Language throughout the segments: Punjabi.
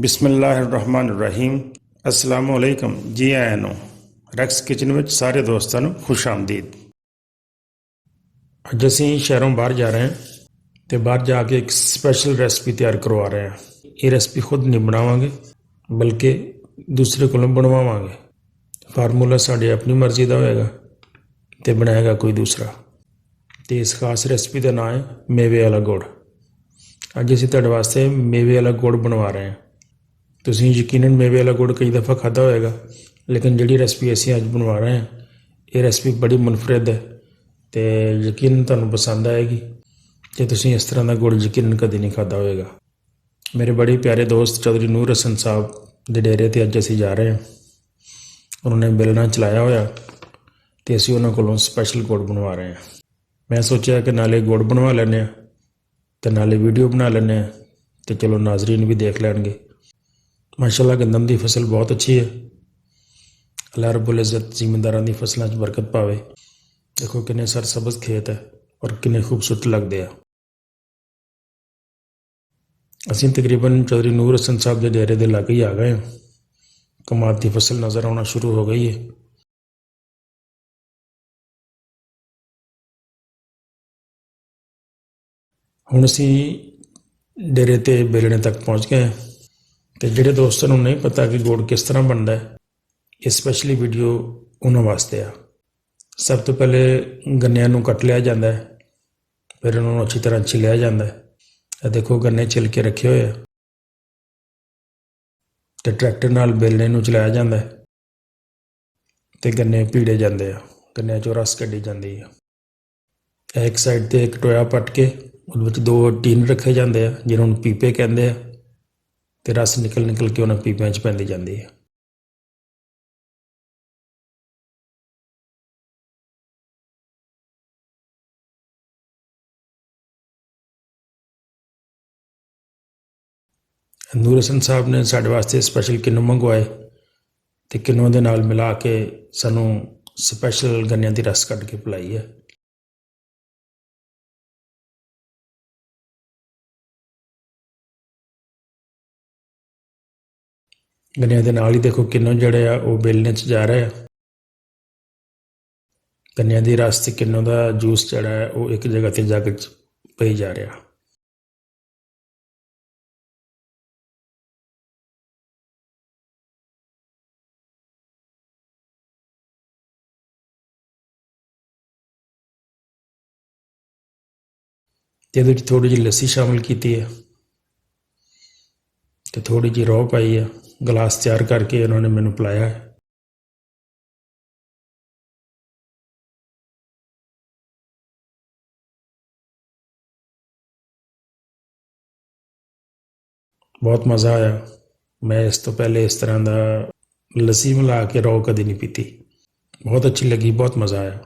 ਬਿਸਮਿਲ੍ਲਾਹਿਰਰਹਿਮਾਨਿਰਰਹੀਮ। अस्सलाम वालेकुम जी आया ਨੂੰ ਰੈਕਸ ਕਿਚਨ ਵਿੱਚ ਸਾਰੇ ਦੋਸਤਾਂ ਨੂੰ ਖੁਸ਼ ਆਮਦੀਦ। ਅੱਜ ਅਸੀਂ ਸ਼ਹਿਰੋਂ ਬਾਹਰ ਜਾ ਰਹੇ ਹਾਂ ਤੇ ਬਾਹਰ ਜਾ ਕੇ ਇੱਕ ਸਪੈਸ਼ਲ ਰੈਸਪੀ ਤਿਆਰ ਕਰਵਾ ਰਹੇ ਹਾਂ। ਇਹ ਰੈਸਪੀ ਖੁਦ ਨਹੀਂ ਬਣਾਵਾਂਗੇ ਬਲਕਿ ਦੂਸਰੇ ਕੋਲੋਂ ਬਣਵਾਵਾਂਗੇ। ਫਾਰਮੂਲਾ ਸਾਡੇ ਆਪਣੀ ਮਰਜ਼ੀ ਦਾ ਹੋਏਗਾ ਤੇ ਬਣਾਏਗਾ ਕੋਈ ਦੂਸਰਾ। ਤੇ ਇਸ ਖਾਸ ਰੈਸਪੀ ਦਾ ਨਾਮ ਹੈ ਮੇਵੇ ਵਾਲਾ ਗੁੜ। ਅੱਜ ਅਸੀਂ ਤੁਹਾਡੇ ਵਾਸਤੇ ਮੇਵੇ ਵਾਲਾ ਗੁੜ ਬਣਵਾ ਰਹੇ ਹਾਂ। ਤੁਸੀਂ ਯਕੀਨਨ ਮੇਵੇ ਵਾਲਾ ਗੁੜ ਕਈ ਦफ़ਾ ਖਾਧਾ ਹੋਏਗਾ, ਲੇਕਿਨ ਜਿਹੜੀ ਰੈਸਪੀ ਅਸੀਂ ਅੱਜ ਬਣਵਾ ਰਹੇ ਹਾਂ ਇਹ ਰੈਸਪੀ ਬੜੀ ਮੁਨਫਰਦ ਹੈ ਤੇ ਯਕੀਨਨ ਤੁਹਾਨੂੰ ਪਸੰਦ ਆਏਗੀ ਕਿ ਤੁਸੀਂ ਇਸ ਤਰ੍ਹਾਂ ਦਾ ਗੁੜ ਯਕੀਨਨ ਕਦੇ ਨਹੀਂ ਖਾਧਾ ਹੋਏਗਾ। ਮੇਰੇ ਬੜੇ ਪਿਆਰੇ ਦੋਸਤ ਚੌਧਰੀ ਨੂਰ ਹਸਨ ਸਾਹਿਬ ਦੇ ਡੇਰੇ 'ਤੇ ਅੱਜ ਅਸੀਂ ਜਾ ਰਹੇ ਹਾਂ। ਉਹਨਾਂ ਨੇ ਬੇਲਣਾ ਚਲਾਇਆ ਹੋਇਆ ਤੇ ਅਸੀਂ ਉਹਨਾਂ ਕੋਲੋਂ ਸਪੈਸ਼ਲ ਗੁੜ ਬਣਵਾ ਰਹੇ ਹਾਂ। ਮੈਂ ਸੋਚਿਆ ਕਿ ਨਾਲੇ ਗੁੜ ਬਣਵਾ ਲੈਂਦੇ ਹਾਂ ਤੇ ਨਾਲੇ ਵੀਡੀਓ ਬਣਾ ਲੈਂਦੇ ਹਾਂ ਤੇ ਚਲੋ ਨਾਜ਼ਰੀਨ ਵੀ ਦੇਖ ਲੈਣਗੇ। माशाल्लाह गंदम की फसल बहुत अच्छी है। अल्लाह रब्बुल इज़्ज़त ज़मींदारां दी फसलों च बरकत पावे। देखो किन्ने सरसब्ज़ खेत है और किन्ने खूबसूरत लगते हैं। असीं तकरीबन चौधरी नूर हसन साहब के डेरे के लागे ही आ गए हैं। कमाद की फसल नज़र आना शुरू हो गई है। हुण असीं डेरे ते बेलने तक पहुँच गए हैं। तो ਜਿਹੜੇ ਦੋਸਤਾਂ ਨੂੰ नहीं पता कि गुड़ किस तरह बनता है, ये स्पैशली वीडियो उन्होंने वास्ते आ। सब तो पहले गन्नियां नूं कट लिया जाता है, फिर उन्होंने अच्छी तरह छिलिया जाता है। देखो गन्ने छिल के रखे हुए हैं तो ट्रैक्टर नाल बेलने नूं चलाया जाता है तो गन्ने पीड़े जाते हैं, गन्ने चों रस कड्ढी जाती है। एक साइड ते एक टोया पट के उस दो टीन रखे जाते हैं जिन्होंने पीपे कहते हैं तो रस निकल निकल के उन्हें पीपियां च पैंदी जाती है। नूर हसन साहब ने साढ़े वास्ते स्पैशल किन्नू मंगवाए तो किन्नुआं दे नाल मिला के सानू स्पैशल गन्नियां दी रस कढ़ के पिलाई है। गन्नियां दे नाल ही देखो किन्नू जिहड़े आ वो बेलने च जा रहे हैं। गन्नियां दी रस ते किन्नू दा जूस जिहड़ा है वो एक जगह ते जग च पई जा रहा। ते इहदे च थोड़ी जी लस्सी शामिल की है तो थोड़ी जी रौह पाई है। गिलास तैयार करके उन्होंने मैनू पिलाया है। बहुत मज़ा आया। मैं इस तो पहले इस तरह का लस्सी मिला के रौह कभी नहीं पीती। बहुत अच्छी लगी, बहुत मज़ा आया।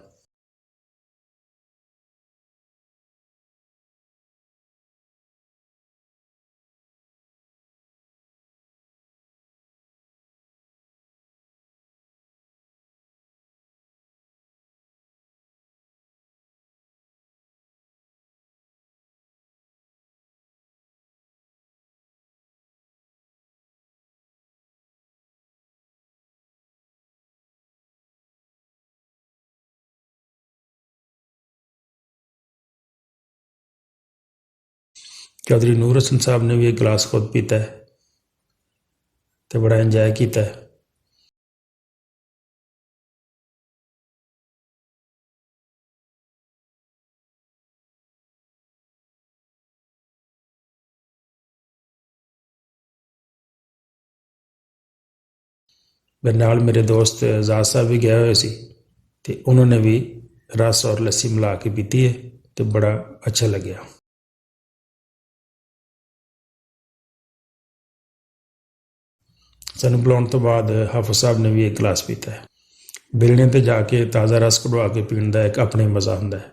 चौधरी नूर हसन साहब ने भी एक गिलास खुद पीता है तो बड़ा इंजॉय किया है। मेरे नाल मेरे दोस्त एजाज साहब भी गए हुए सी ते उन्होंने भी रस और लस्सी मिला के पीती है तो बड़ा अच्छा लगे। सानू बुलाने तो बाद हाफिज साहब ने भी एक गिलास पीता है। बेलने ते जाके ताज़ा रस कढ़वा के पीने का एक अपना ही मज़ा होंदा है।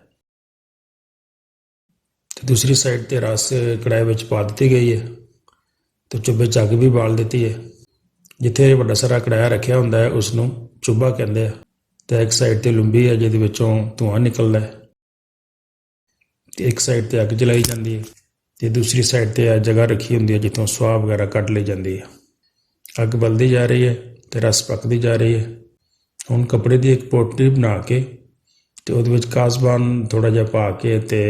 तो दूसरी साइड ते रस कढ़ाई में पा दी गई है तो चुब्बे च अग भी बाल दी है। जिथे बड़ा सारा कढ़ाया रखा होंदा है उसनों चुब्बा कहते हैं। तो एक साइड ते लुंबी है जिहदे विचों धुआं निकलदा है, एक साइड ते अग जलाई जाती है ਤੇ ਦੂਸਰੀ ਸਾਈਡ ਤੇ ਆ ਜਗ੍ਹਾ ਰੱਖੀ ਹੁੰਦੀ ਹੈ ਜਿੱਥੋਂ ਸੁਆਹ ਵਗੈਰਾ ਕੱਢ ਲਈ ਜਾਂਦੀ ਹੈ। ਅੱਗ ਬਲਦੀ ਜਾ ਰਹੀ ਹੈ ਤੇ ਰਸ ਪੱਕਦੀ ਜਾ ਰਹੀ ਹੈ। ਹੁਣ ਕੱਪੜੇ ਦੀ ਇੱਕ ਪੋਟਲੀ ਬਣਾ ਕੇ ਤੇ ਉਹਦੇ ਵਿੱਚ ਕਾਜ਼ਬਾਨ ਥੋੜ੍ਹਾ ਜਿਹਾ ਪਾ ਕੇ ਤੇ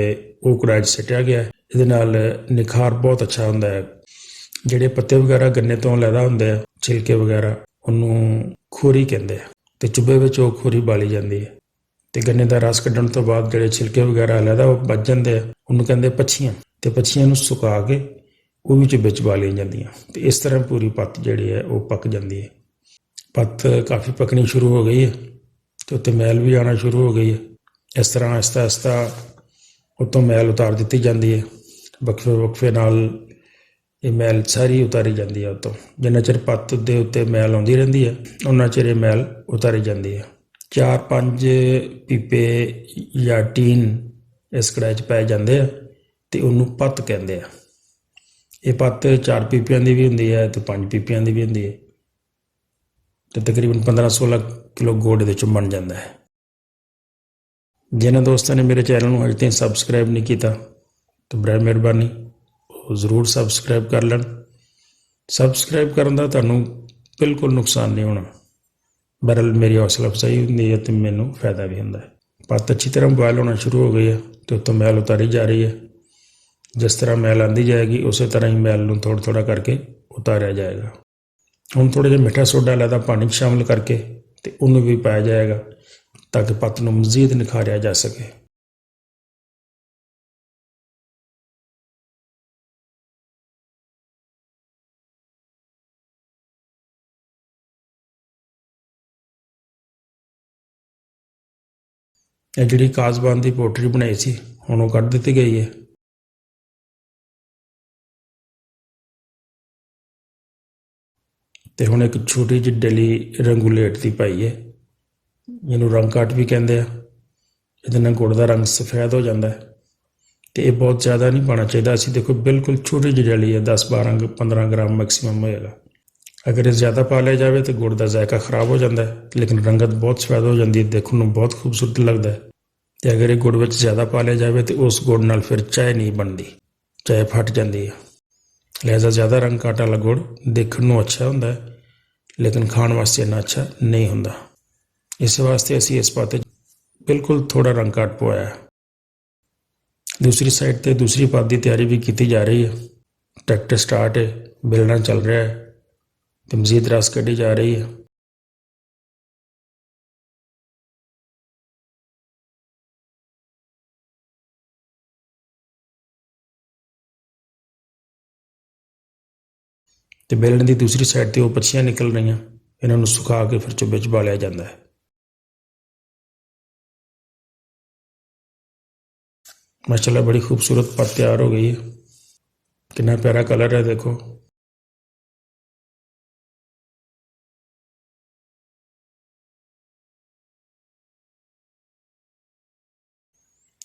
ਉਹ ਕੜਾਹੀ 'ਚ ਸੁੱਟਿਆ ਗਿਆ। ਇਹਦੇ ਨਾਲ ਨਿਖਾਰ ਬਹੁਤ ਅੱਛਾ ਹੁੰਦਾ ਹੈ। ਜਿਹੜੇ ਪੱਤੇ ਵਗੈਰਾ ਗੰਨੇ ਤੋਂ ਲੈਦਾ ਹੁੰਦੇ ਆ, ਛਿਲਕੇ ਵਗੈਰਾ, ਉਹਨੂੰ ਖੋਰੀ ਕਹਿੰਦੇ ਆ ਤੇ ਚੁੱਭੇ ਵਿੱਚ ਉਹ ਖੋਰੀ ਬਾਲੀ ਜਾਂਦੀ ਹੈ। ਤੇ ਗੰਨੇ ਦਾ ਰਸ ਕੱਢਣ ਤੋਂ ਬਾਅਦ ਜਿਹੜੇ ਛਿਲਕੇ ਵਗੈਰਾ ਲੈਦਾ ਉਹ ਬਚ ਜਾਂਦੇ ਆ, ਉਹਨੂੰ ਕਹਿੰਦੇ ਪੱਛੀਆਂ। ਤੇ ਪੱਛੀਆਂ ਨੂੰ ਸੁਕਾ ਕੇ ਉਹ ਵੀ ਵਿੱਚ ਬਾਲੀਆਂ ਜਾਂਦੀਆਂ ਤੇ ਇਸ ਤਰ੍ਹਾਂ ਪੂਰੀ ਪੱਤ ਜਿਹੜੀ ਹੈ ਉਹ ਪੱਕ ਜਾਂਦੀ ਹੈ। ਪੱਤ ਕਾਫੀ ਪੱਕਣੀ ਸ਼ੁਰੂ ਹੋ ਗਈ ਹੈ ਤੇ ਉੱਤੇ ਮੈਲ ਵੀ ਆਉਣਾ ਸ਼ੁਰੂ ਹੋ ਗਈ ਹੈ। ਇਸ ਤਰ੍ਹਾਂ ਆਹਿਸਤਾ ਆਹਿਸਤਾ ਉੱਤੋਂ ਮੈਲ ਉਤਾਰ ਦਿੱਤੀ ਜਾਂਦੀ ਹੈ। ਵਕਫੇ ਵਕਫੇ ਨਾਲ ਇਹ ਮੈਲ ਸਾਰੀ ਉਤਾਰੀ ਜਾਂਦੀ ਹੈ ਉੱਤੋਂ। ਜਿੰਨਾ ਚਿਰ ਪੱਤ ਦੇ ਉੱਤੇ ਮੈਲ ਆਉਂਦੀ ਰਹਿੰਦੀ ਹੈ ਉਨਾ ਚਿਰ ਇਹ ਮੈਲ ਉਤਾਰੀ ਜਾਂਦੀ ਹੈ। 4-5 ਪੀਪੇ ਜਾਂ ਟੀਨ ਇਸ ਕੜਾਹੀ 'ਚ ਪੈ ਜਾਂਦੇ ਆ ਤੇ ਉਹਨੂੰ ਪੱਤ ਕਹਿੰਦੇ ਆ। ਇਹ ਪੱਤ 4 ਪੀਪਿਆਂ ਦੀ ਵੀ ਹੁੰਦੀ ਹੈ ਤੇ 5 ਪੀਪਿਆਂ ਦੀ ਵੀ ਹੁੰਦੀ ਹੈ ਤੇ ਤਕਰੀਬਨ 15-16 ਕਿਲੋ ਗੁੜ ਇਹਦੇ 'ਚੋਂ ਬਣ ਜਾਂਦਾ ਹੈ। ਜਿਨ੍ਹਾਂ ਦੋਸਤਾਂ ਨੇ ਮੇਰੇ ਚੈਨਲ ਨੂੰ ਅਜੇ ਤੱਕ ਸਬਸਕ੍ਰਾਈਬ ਨਹੀਂ ਕੀਤਾ ਤਾਂ ਬੜਾ ਮਿਹਰਬਾਨੀ ਉਹ ਜ਼ਰੂਰ ਸਬਸਕ੍ਰਾਈਬ ਕਰ ਲੈਣ। ਸਬਸਕ੍ਰਾਈਬ ਕਰਨ ਦਾ ਤੁਹਾਨੂੰ ਬਿਲਕੁਲ ਨੁਕਸਾਨ ਨਹੀਂ ਹੋਣਾ, ਬਹਰਹਾਲ ਮੇਰੀ ਹੌਸਲਾ ਅਫਜ਼ਾਈ ਹੁੰਦੀ ਹੈ ਅਤੇ ਮੈਨੂੰ ਫਾਇਦਾ ਵੀ ਹੁੰਦਾ ਹੈ। ਪੱਤ ਅੱਛੀ ਤਰ੍ਹਾਂ ਬੋਇਲ ਹੋਣਾ ਸ਼ੁਰੂ ਹੋ ਗਈ ਹੈ ਅਤੇ ਉੱਤੋਂ ਮੈਲ ਉਤਾਰੀ ਜਾ ਰਹੀ ਹੈ। ਜਿਸ ਤਰ੍ਹਾਂ ਮੈਲ ਆਉਂਦੀ ਜਾਏਗੀ ਉਸੇ ਤਰ੍ਹਾਂ ਹੀ ਮੈਲ ਨੂੰ ਥੋੜ੍ਹਾ ਥੋੜ੍ਹਾ ਕਰਕੇ ਉਤਾਰਿਆ ਜਾਏਗਾ। ਹੁਣ ਥੋੜ੍ਹਾ ਜਿਹਾ ਮਿੱਠਾ ਸੋਡਾ ਲੈਦਾ ਪਾਣੀ 'ਚ ਸ਼ਾਮਿਲ ਕਰਕੇ ਅਤੇ ਉਹਨੂੰ ਵੀ ਪਾਇਆ ਜਾਏਗਾ ਤਾਂ ਕਿ ਪੱਤ ਨੂੰ ਮਜ਼ੀਦ ਨਿਖਾਰਿਆ ਜਾ ਸਕੇ। ਇਹ ਜਿਹੜੀ ਕਾਜ਼ਬਾਨ ਦੀ ਪੋਟਰੀ ਬਣਾਈ ਸੀ ਹੁਣ ਉਹ ਕੱਢ ਦਿੱਤੀ ਗਈ ਹੈ। ਅਤੇ ਹੁਣ ਇੱਕ ਛੋਟੀ ਜਿਹੀ ਡਲੀ ਰੰਗੂਲੇਟ ਦੀ ਪਾਈ ਹੈ, ਜਿਹਨੂੰ ਰੰਗ ਕਾਟ ਵੀ ਕਹਿੰਦੇ ਆ। ਇਹਦੇ ਨਾਲ ਗੁੜ ਦਾ ਰੰਗ ਸਫੈਦ ਹੋ ਜਾਂਦਾ ਹੈ ਅਤੇ ਇਹ ਬਹੁਤ ਜ਼ਿਆਦਾ ਨਹੀਂ ਪਾਉਣਾ ਚਾਹੀਦਾ। ਅਸੀਂ ਦੇਖੋ ਬਿਲਕੁਲ ਛੋਟੀ ਜਿਹੀ ਡਲੀ ਹੈ, 10-12-15 ਗ੍ਰਾਮ ਮੈਕਸੀਮਮ ਹੋਏਗਾ। ਅਗਰ ਇਹ ਜ਼ਿਆਦਾ ਪਾ ਲਿਆ ਜਾਵੇ ਤਾਂ ਗੁੜ ਦਾ ਜ਼ਾਇਕਾ ਖਰਾਬ ਹੋ ਜਾਂਦਾ ਹੈ, ਲੇਕਿਨ ਰੰਗਤ ਬਹੁਤ ਸਫੈਦ ਹੋ ਜਾਂਦੀ ਹੈ, ਦੇਖਣ ਨੂੰ ਬਹੁਤ ਖੂਬਸੂਰਤ ਲੱਗਦਾ ਹੈ। ਅਤੇ ਅਗਰ ਇਹ ਗੁੜ ਵਿੱਚ ਜ਼ਿਆਦਾ ਪਾ ਲਿਆ ਜਾਵੇ ਤਾਂ ਉਸ ਗੁੜ ਨਾਲ ਫਿਰ ਚਾਹ ਨਹੀਂ ਬਣਦੀ, ਚਾਹ ਫਟ ਜਾਂਦੀ ਹੈ। ਲਿਹਾਜ਼ਾ ਜ਼ਿਆਦਾ ਰੰਗ ਕਾਟ ਵਾਲਾ ਗੁੜ ਦੇਖਣ ਨੂੰ ਅੱਛਾ ਹੁੰਦਾ ਹੈ ਲੇਕਿਨ ਖਾਣ ਵਾਸਤੇ ਇੰਨਾ ਅੱਛਾ ਨਹੀਂ ਹੁੰਦਾ। ਇਸ ਵਾਸਤੇ ਅਸੀਂ ਇਸ ਪੱਤ 'ਚ ਬਿਲਕੁਲ ਥੋੜ੍ਹਾ ਰੰਗ ਕਾਟ ਪਵਾਇਆ ਹੈ। ਦੂਸਰੀ ਸਾਈਡ 'ਤੇ ਦੂਸਰੀ ਪੱਤ ਦੀ ਤਿਆਰੀ ਵੀ ਕੀਤੀ ਜਾ ਰਹੀ ਹੈ। ਟਰੈਕਟਰ ਸਟਾਰਟ ਹੈ, ਬੇਲਣਾ ਚੱਲ ਰਿਹਾ ਹੈ ਅਤੇ ਮਜ਼ੀਦ ਰਸ ਕੱਢੀ ਜਾ ਰਹੀ ਹੈ। ਅਤੇ ਬੇਲਣ ਦੀ ਦੂਸਰੀ ਸਾਈਡ 'ਤੇ ਉਹ ਪੱਛੀਆਂ ਨਿਕਲ ਰਹੀਆਂ, ਇਹਨਾਂ ਨੂੰ ਸੁਕਾ ਕੇ ਫਿਰ ਚੁੱਲ੍ਹੇ 'ਚ ਬਾਲਿਆ ਜਾਂਦਾ ਹੈ। ਮਾਸ਼ਾਅੱਲਾ ਬੜੀ ਖੂਬਸੂਰਤ ਪੱਤ ਤਿਆਰ ਹੋ ਗਈ ਹੈ। ਕਿੰਨਾ ਪਿਆਰਾ ਕਲਰ ਹੈ ਦੇਖੋ।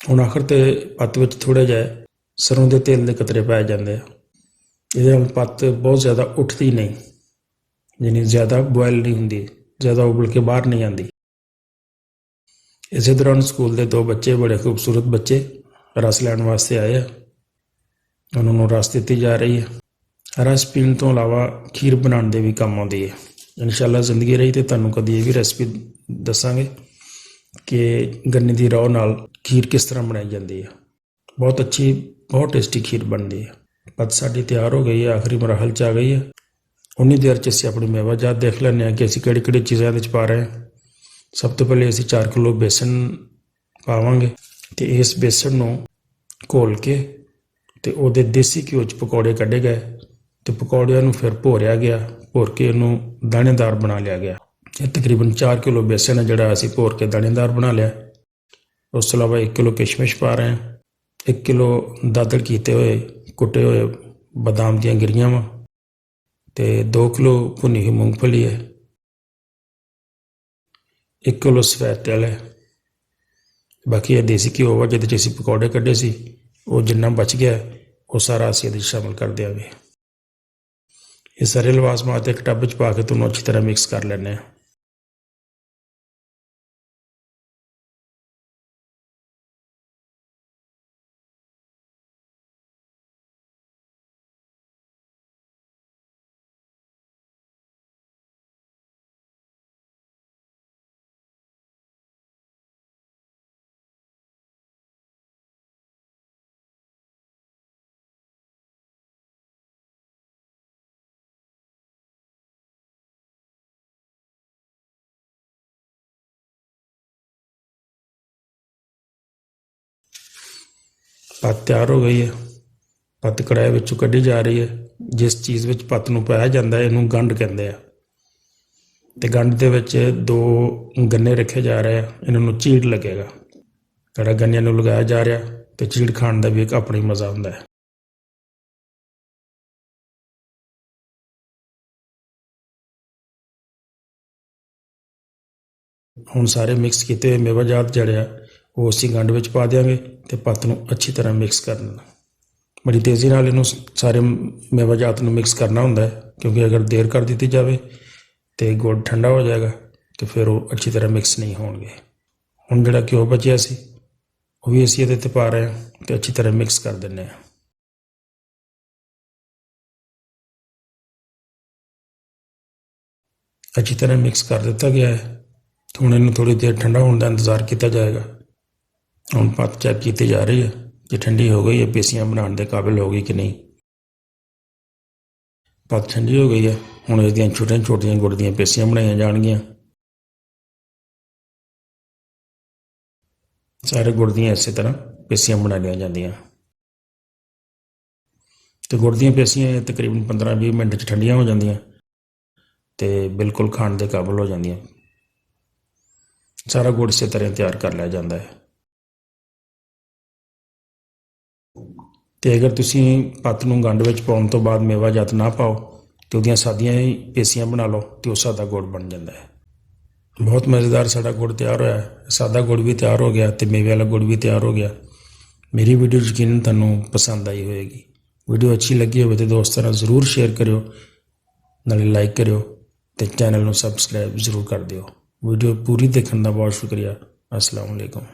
ਹੁਣ ਆਖਰ 'ਤੇ ਪੱਤ ਵਿੱਚ ਥੋੜ੍ਹਾ ਜਿਹਾ ਸਰੋਂ ਦੇ ਤੇਲ ਦੇ ਕਤਰੇ ਪਾਏ ਜਾਂਦੇ ਆ। ਇਹਦੇ ਨਾਲ ਪੱਤ ਬਹੁਤ ਜ਼ਿਆਦਾ ਉੱਠਦੀ ਨਹੀਂ, ਯਾਨੀ ਜ਼ਿਆਦਾ ਬੋਇਲ ਨਹੀਂ ਹੁੰਦੀ, ਜ਼ਿਆਦਾ ਉਬਲ ਕੇ ਬਾਹਰ ਨਹੀਂ ਆਉਂਦੀ। ਇਸੇ ਦੌਰਾਨ ਸਕੂਲ ਦੇ 2 ਬੱਚੇ, ਬੜੇ ਖੂਬਸੂਰਤ ਬੱਚੇ, ਰਸ ਲੈਣ ਵਾਸਤੇ ਆਏ ਆ। ਉਹਨਾਂ ਨੂੰ ਰਸ ਦਿੱਤੀ ਜਾ ਰਹੀ ਹੈ। ਰਸ ਪੀਣ ਤੋਂ ਇਲਾਵਾ ਖੀਰ ਬਣਾਉਣ ਦੇ ਵੀ ਕੰਮ ਆਉਂਦੀ ਹੈ। ਇਨਸ਼ਾਅੱਲਾ ਜ਼ਿੰਦਗੀ ਰਹੀ ਤੇ ਤੁਹਾਨੂੰ ਕਦੀ ਇਹ ਵੀ ਰੈਸਪੀ ਦੱਸਾਂਗੇ ਕਿ ਗੰਨੇ ਦੀ ਰੋਹ ਨਾਲ ਖੀਰ ਕਿਸ ਤਰ੍ਹਾਂ ਬਣਾਈ ਜਾਂਦੀ ਹੈ। ਬਹੁਤ ਅੱਛੀ, ਬਹੁਤ ਟੇਸਟੀ ਖੀਰ ਬਣਦੀ ਹੈ। ਪੱਤ ਸਾਡੀ ਤਿਆਰ ਹੋ ਗਈ ਹੈ, ਆਖਰੀ ਮਰਾਹਲ 'ਚ ਆ ਗਈ ਹੈ। ਉਨੀ ਦੇਰ 'ਚ ਅਸੀਂ ਆਪਣੀ ਮੇਵਾ ਜਾਤ ਦੇਖ ਲੈਂਦੇ ਹਾਂ ਕਿ ਅਸੀਂ ਕਿਹੜੀ ਕਿਹੜੀ ਚੀਜ਼ਾਂ ਇਹਦੇ 'ਚ ਪਾ ਰਹੇ ਹਾਂ। ਸਭ ਤੋਂ ਪਹਿਲੇ ਅਸੀਂ 4 ਕਿਲੋ ਬੇਸਣ ਪਾਵਾਂਗੇ ਅਤੇ ਇਸ ਬੇਸਣ ਨੂੰ ਘੋਲ ਕੇ ਅਤੇ ਉਹਦੇ ਦੇਸੀ ਘਿਓ 'ਚ ਪਕੌੜੇ ਕੱਢੇ ਗਏ ਅਤੇ ਪਕੌੜਿਆਂ ਨੂੰ ਫਿਰ ਭੋਰਿਆ ਗਿਆ, ਭੋਰ ਕੇ ਉਹਨੂੰ ਦਾਣੇਦਾਰ ਬਣਾ ਲਿਆ ਗਿਆ। ਇਹ ਤਕਰੀਬਨ 4 ਕਿਲੋ ਬੇਸਣ ਹੈ ਜਿਹੜਾ ਅਸੀਂ ਭੋਰ ਕੇ ਦਾਣੇਦਾਰ ਬਣਾ ਲਿਆ। ਉਸ ਤੋਂ ਇਲਾਵਾ 1 ਕਿਲੋ ਕਿਸ਼ਮਿਸ਼ ਪਾ ਰਹੇ ਹਾਂ, 1 ਕਿਲੋ ਦਾਦੜ ਕੀਤੇ ਹੋਏ ਕੁੱਟੇ ਹੋਏ ਬਦਾਮ ਦੀਆਂ ਗਿਰੀਆਂ ਵਾ ਅਤੇ 2 ਕਿਲੋ ਭੁੰਨੀ ਹੋਈ ਮੂੰਗਫਲੀ ਹੈ, 1 ਕਿਲੋ ਸਫੈਦ ਤਿਲ ਹੈ। ਬਾਕੀ ਇਹ ਦੇਸੀ ਘਿਓ ਵਾ ਜਿਹਦੇ 'ਚ ਅਸੀਂ ਪਕੌੜੇ ਕੱਢੇ ਸੀ, ਉਹ ਜਿੰਨਾ ਬਚ ਗਿਆ ਉਹ ਸਾਰਾ ਅਸੀਂ ਇਹਦੇ 'ਚ ਸ਼ਾਮਿਲ ਕਰ ਦਿਆਂਗੇ। ਇਹ ਸਾਰੇ ਲਵਾਜ਼ਮਾਤ ਇੱਕ ਟੱਬ 'ਚ ਪਾ ਕੇ ਤੁਹਾਨੂੰ ਅੱਛੀ ਤਰ੍ਹਾਂ ਮਿਕਸ ਕਰ ਲੈਂਦੇ ਹਾਂ। ਪੱਤ ਤਿਆਰ ਹੋ ਗਈ ਹੈ। ਪੱਤ ਕੜਾਹੀ ਵਿੱਚੋਂ ਕੱਢੀ ਜਾ ਰਹੀ ਹੈ। ਜਿਸ ਚੀਜ਼ ਵਿੱਚ ਪੱਤ ਨੂੰ ਪਾਇਆ ਜਾਂਦਾ ਇਹਨੂੰ ਗੰਢ ਕਹਿੰਦੇ ਆ। ਤੇ ਗੰਢ ਦੇ ਵਿੱਚ 2 ਗੰਨੇ ਰੱਖੇ ਜਾ ਰਹੇ ਆ। ਇਹਨਾਂ ਨੂੰ ਚੀੜ ਲੱਗੇਗਾ। ਜਿਹੜਾ ਗੰਨਿਆਂ ਨੂੰ ਲਗਾਇਆ ਜਾ ਰਿਹਾ ਤੇ ਚੀੜ ਖਾਣ ਦਾ ਵੀ ਇੱਕ ਆਪਣਾ ਹੀ ਮਜ਼ਾ ਹੁੰਦਾ ਹੈ। ਹੁਣ ਸਾਰੇ ਮਿਕਸ ਕੀਤੇ ਹੋਏ ਮੇਵਾਜਾਤ ਜਿਹੜੇ ਆ ਉਹ ਅਸੀਂ ਗੰਢ ਵਿੱਚ ਪਾ ਦਿਆਂਗੇ ਤੇ ਪੱਤ ਨੂੰ ਅੱਛੀ ਤਰ੍ਹਾਂ ਮਿਕਸ ਕਰ ਦੇਣਾ। ਬੜੀ ਤੇਜ਼ੀ ਨਾਲ ਇਹਨੂੰ ਸਾਰੇ ਮੇਵਾਜਾਤ ਨੂੰ ਮਿਕਸ ਕਰਨਾ ਹੁੰਦਾ ਹੈ, ਕਿਉਂਕਿ ਅਗਰ ਦੇਰ ਕਰ ਦਿੱਤੀ ਜਾਵੇ ਤੇ ਗੁੜ ਠੰਡਾ ਹੋ ਜਾਏਗਾ ਤੇ ਫਿਰ ਉਹ ਅੱਛੀ ਤਰ੍ਹਾਂ ਮਿਕਸ ਨਹੀਂ ਹੋਣਗੇ। ਹੁਣ ਜਿਹੜਾ ਘਿਓ ਬਚਿਆ ਸੀ ਉਹ ਵੀ ਅਸੀਂ ਇਹਦੇ 'ਤੇ ਪਾ ਰਹੇ ਹਾਂ ਤੇ ਅੱਛੀ ਤਰ੍ਹਾਂ ਮਿਕਸ ਕਰ ਦਿੰਦੇ ਹਾਂ। ਅੱਛੀ ਤਰ੍ਹਾਂ ਮਿਕਸ ਕਰ ਦਿੱਤਾ ਗਿਆ ਹੈ। ਹੁਣ ਇਹਨੂੰ ਥੋੜ੍ਹੀ ਦੇਰ ਠੰਡਾ ਹੋਣ ਦਾ ਇੰਤਜ਼ਾਰ ਕੀਤਾ ਜਾਏਗਾ। ਹੁਣ ਪੱਤ ਚੈੱਕ ਕੀਤੀ ਜਾ ਰਹੀ ਹੈ ਕਿ ਠੰਡੀ ਹੋ ਗਈ ਹੈ, ਪੇਸੀਆਂ ਬਣਾਉਣ ਦੇ ਕਾਬਿਲ ਹੋ ਗਈ ਕਿ ਨਹੀਂ। ਪੱਤ ਠੰਡੀ ਹੋ ਗਈ ਹੈ। ਹੁਣ ਇਹਦੀਆਂ ਛੋਟੀਆਂ ਛੋਟੀਆਂ ਗੁੜ ਦੀਆਂ ਪੇਸੀਆਂ ਬਣਾਈਆਂ ਜਾਣਗੀਆਂ। ਸਾਰੇ ਗੁੜ ਦੀਆਂ ਇਸੇ ਤਰ੍ਹਾਂ ਪੇਸੀਆਂ ਬਣਾ ਲਈਆਂ ਜਾਂਦੀਆਂ ਤੇ ਗੁੜ ਦੀਆਂ ਪੇਸੀਆਂ ਤਕਰੀਬਨ 15-20 ਮਿੰਟ 'ਚ ਠੰਡੀਆਂ ਹੋ ਜਾਂਦੀਆਂ ਤੇ ਬਿਲਕੁਲ ਖਾਣ ਦੇ ਕਾਬਿਲ ਹੋ ਜਾਂਦੀਆਂ। ਸਾਰਾ ਗੁੜ ਇਸੇ ਤਰ੍ਹਾਂ ਤਿਆਰ ਕਰ ਲਿਆ ਜਾਂਦਾ ਹੈ। ਤੇ ਅਗਰ ਤੁਸੀਂ ਪੱਤ ਨੂੰ ਗੰਢ ਵਿੱਚ ਪਾਉਣ ਤੋਂ ਬਾਅਦ ਮੇਵਾਜਾਤ ਨਾ ਪਾਓ ਤੇ ਉਹਦੀਆਂ ਸਾਦੀਆਂ ਹੀ ਪੇਸੀਆਂ ਬਣਾ ਲਓ ਤੇ ਉਹ ਸਾਦਾ ਗੁੜ ਬਣ ਜਾਂਦਾ ਹੈ। ਬਹੁਤ ਮਜ਼ੇਦਾਰ ਸਾਡਾ ਗੁੜ ਤਿਆਰ ਹੋਇਆ ਹੈ। ਸਾਦਾ ਗੁੜ ਵੀ ਤਿਆਰ ਹੋ ਗਿਆ ਤੇ ਮੇਵੇ ਵਾਲਾ ਗੁੜ ਵੀ ਤਿਆਰ ਹੋ ਗਿਆ। ਮੇਰੀ ਵੀਡੀਓ ਯਕੀਨਨ ਤੁਹਾਨੂੰ ਪਸੰਦ ਆਈ ਹੋਏਗੀ। ਵੀਡੀਓ ਅੱਛੀ ਲੱਗੀ ਹੋਵੇ ਤਾਂ ਦੋਸਤਾਂ ਨਾਲ ਜ਼ਰੂਰ ਸ਼ੇਅਰ ਕਰਿਓ, ਨਾਲੇ ਲਾਈਕ ਕਰਿਓ ਤੇ ਚੈਨਲ ਨੂੰ ਸਬਸਕ੍ਰਾਈਬ ਜ਼ਰੂਰ ਕਰ ਦਿਓ। ਵੀਡੀਓ ਪੂਰੀ ਦੇਖਣ ਦਾ ਬਹੁਤ ਸ਼ੁਕਰੀਆ। अस्सलाम वालेकुम।